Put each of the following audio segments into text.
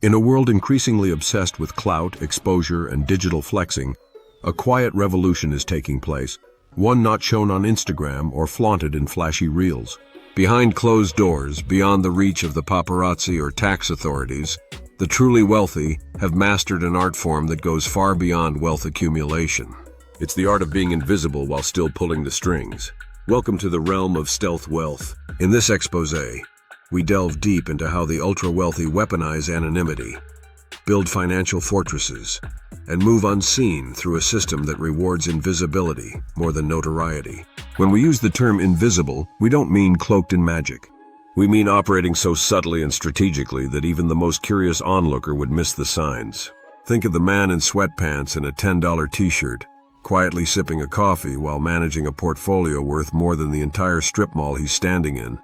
In a world increasingly obsessed with clout, exposure, and digital flexing, a quiet revolution is taking place, one not shown on Instagram or flaunted in flashy reels. Behind closed doors, beyond the reach of the paparazzi or tax authorities, the truly wealthy have mastered an art form that goes far beyond wealth accumulation. It's the art of being invisible while still pulling the strings. Welcome to the realm of stealth wealth. In this exposé, we delve deep into how the ultra-wealthy weaponize anonymity, build financial fortresses, and move unseen through a system that rewards invisibility more than notoriety. When we use the term invisible, we don't mean cloaked in magic. We mean operating so subtly and strategically that even the most curious onlooker would miss the signs. Think of the man in sweatpants and a $10 t-shirt, quietly sipping a coffee while managing a portfolio worth more than the entire strip mall he's standing in.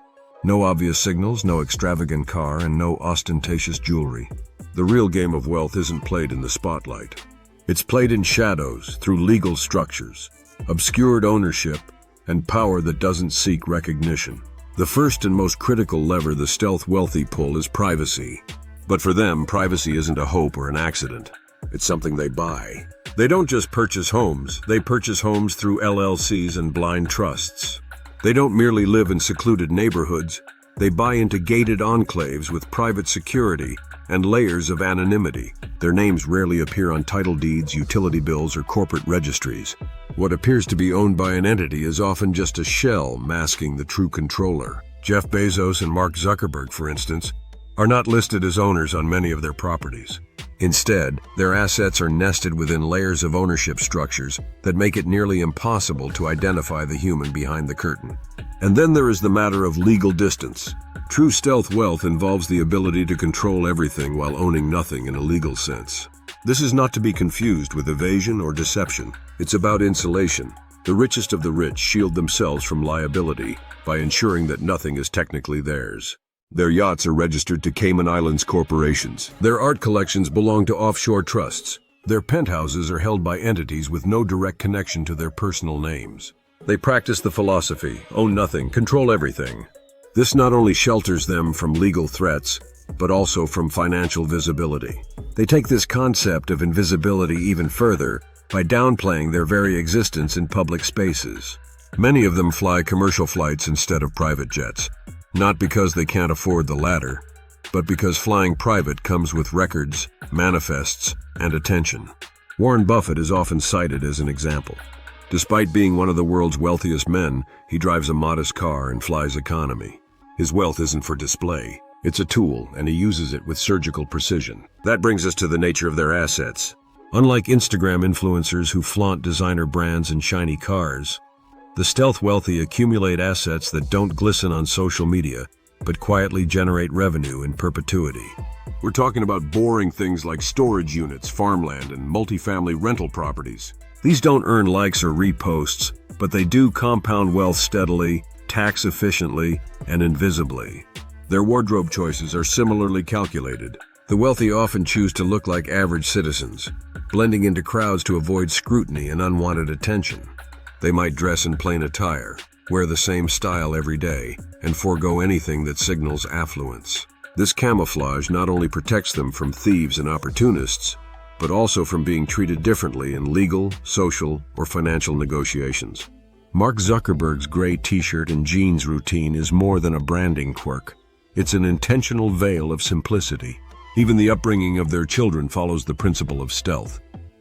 No obvious signals, no extravagant car, and no ostentatious jewelry. The real game of wealth isn't played in the spotlight. It's played in shadows, through legal structures, obscured ownership, and power that doesn't seek recognition. The first and most critical lever the stealth wealthy pull is privacy. But for them, privacy isn't a hope or an accident. It's something they buy. They don't just purchase homes, they purchase homes through LLCs and blind trusts. They don't merely live in secluded neighborhoods, they buy into gated enclaves with private security and layers of anonymity. Their names rarely appear on title deeds, utility bills, or corporate registries. What appears to be owned by an entity is often just a shell masking the true controller. Jeff Bezos and Mark Zuckerberg, for instance, are not listed as owners on many of their properties. Instead, their assets are nested within layers of ownership structures that make it nearly impossible to identify the human behind the curtain. And then there is the matter of legal distance. True stealth wealth involves the ability to control everything while owning nothing in a legal sense. This is not to be confused with evasion or deception. It's about insulation. The richest of the rich shield themselves from liability by ensuring that nothing is technically theirs. Their yachts are registered to Cayman Islands corporations. Their art collections belong to offshore trusts. Their penthouses are held by entities with no direct connection to their personal names. They practice the philosophy, own nothing, control everything. This not only shelters them from legal threats, but also from financial visibility. They take this concept of invisibility even further by downplaying their very existence in public spaces. Many of them fly commercial flights instead of private jets. Not because they can't afford the latter, but because flying private comes with records, manifests, and attention. Warren Buffett is often cited as an example. Despite being one of the world's wealthiest men, he drives a modest car and flies economy. His wealth isn't for display. It's a tool, and he uses it with surgical precision. That brings us to the nature of their assets. Unlike Instagram influencers who flaunt designer brands and shiny cars, the stealth wealthy accumulate assets that don't glisten on social media, but quietly generate revenue in perpetuity. We're talking about boring things like storage units, farmland, and multifamily rental properties. These don't earn likes or reposts, but they do compound wealth steadily, tax efficiently, and invisibly. Their wardrobe choices are similarly calculated. The wealthy often choose to look like average citizens, blending into crowds to avoid scrutiny and unwanted attention. They might dress in plain attire, wear the same style every day, and forego anything that signals affluence. This camouflage not only protects them from thieves and opportunists, but also from being treated differently in legal, social, or financial negotiations. Mark Zuckerberg's gray t-shirt and jeans routine is more than a branding quirk. It's an intentional veil of simplicity. Even the upbringing of their children follows the principle of stealth.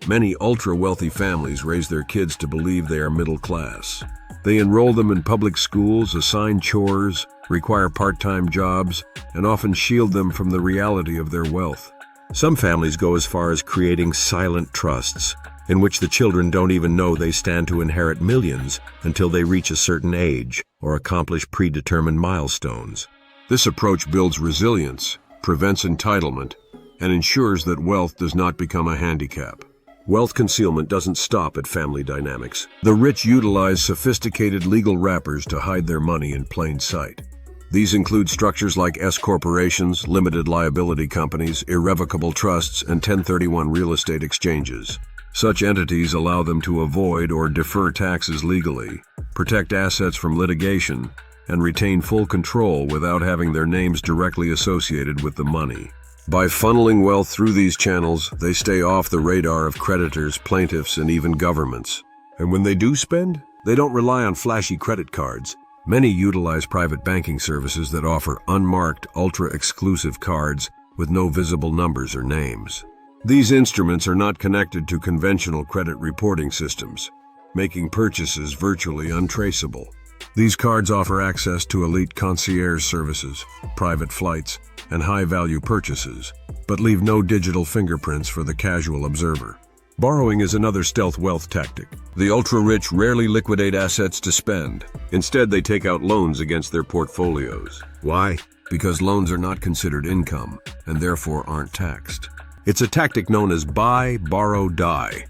Many ultra-wealthy families raise their kids to believe they are middle class. They enroll them in public schools, assign chores, require part-time jobs, and often shield them from the reality of their wealth. Some families go as far as creating silent trusts, in which the children don't even know they stand to inherit millions until they reach a certain age or accomplish predetermined milestones. This approach builds resilience, prevents entitlement, and ensures that wealth does not become a handicap. Wealth concealment doesn't stop at family dynamics. The rich utilize sophisticated legal wrappers to hide their money in plain sight. These include structures like S-corporations, limited liability companies, irrevocable trusts, and 1031 real estate exchanges. Such entities allow them to avoid or defer taxes legally, protect assets from litigation, and retain full control without having their names directly associated with the money. By funneling wealth through these channels, they stay off the radar of creditors, plaintiffs, and even governments. And when they do spend, they don't rely on flashy credit cards. Many utilize private banking services that offer unmarked, ultra-exclusive cards with no visible numbers or names. These instruments are not connected to conventional credit reporting systems, making purchases virtually untraceable. These cards offer access to elite concierge services, private flights, and high-value purchases, but leave no digital fingerprints for the casual observer. Borrowing is another stealth wealth tactic. The ultra-rich rarely liquidate assets to spend. Instead, they take out loans against their portfolios. Why? Because loans are not considered income, and therefore aren't taxed. It's a tactic known as buy, borrow, die.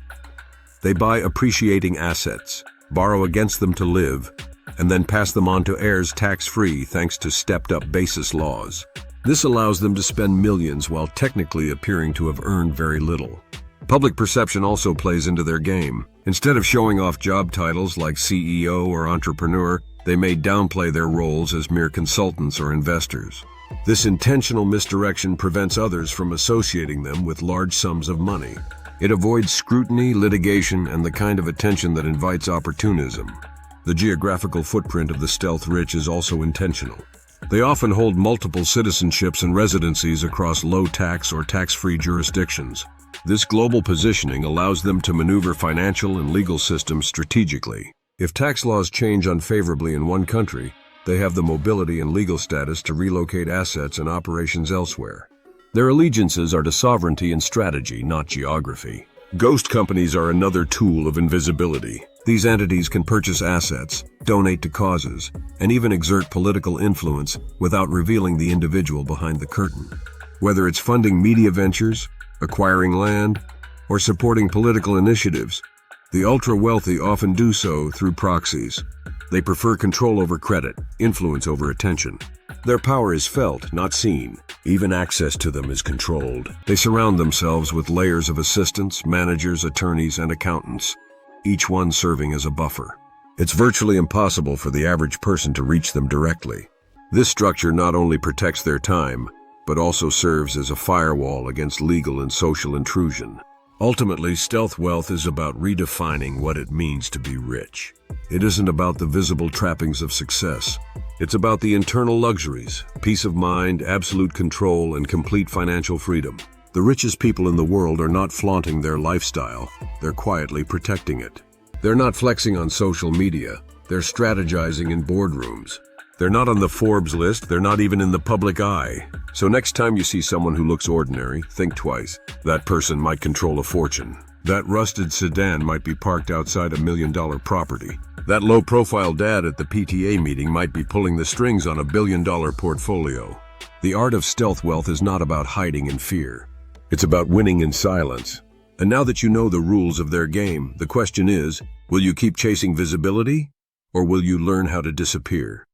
They buy appreciating assets, borrow against them to live, and then pass them on to heirs tax-free thanks to stepped-up basis laws. This allows them to spend millions while technically appearing to have earned very little. Public perception also plays into their game. Instead of showing off job titles like CEO or entrepreneur, they may downplay their roles as mere consultants or investors. This intentional misdirection prevents others from associating them with large sums of money. It avoids scrutiny, litigation, and the kind of attention that invites opportunism. The geographical footprint of the stealth rich is also intentional. They often hold multiple citizenships and residencies across low-tax or tax-free jurisdictions. This global positioning allows them to maneuver financial and legal systems strategically. If tax laws change unfavorably in one country, they have the mobility and legal status to relocate assets and operations elsewhere. Their allegiances are to sovereignty and strategy, not geography. Ghost companies are another tool of invisibility. These entities can purchase assets, donate to causes, and even exert political influence without revealing the individual behind the curtain. Whether it's funding media ventures, acquiring land, or supporting political initiatives, the ultra-wealthy often do so through proxies. They prefer control over credit, influence over attention. Their power is felt, not seen. Even access to them is controlled. They surround themselves with layers of assistants, managers, attorneys, and accountants, each one serving as a buffer. It's virtually impossible for the average person to reach them directly. This structure not only protects their time, but also serves as a firewall against legal and social intrusion. Ultimately, stealth wealth is about redefining what it means to be rich. It isn't about the visible trappings of success. It's about the internal luxuries, peace of mind, absolute control, and complete financial freedom. The richest people in the world are not flaunting their lifestyle, they're quietly protecting it. They're not flexing on social media, they're strategizing in boardrooms. They're not on the Forbes list, they're not even in the public eye. So next time you see someone who looks ordinary, think twice. That person might control a fortune. That rusted sedan might be parked outside a $1 million property. That low-profile dad at the PTA meeting might be pulling the strings on a $1 billion portfolio. The art of stealth wealth is not about hiding in fear. It's about winning in silence. And now that you know the rules of their game, the question is, will you keep chasing visibility, or will you learn how to disappear?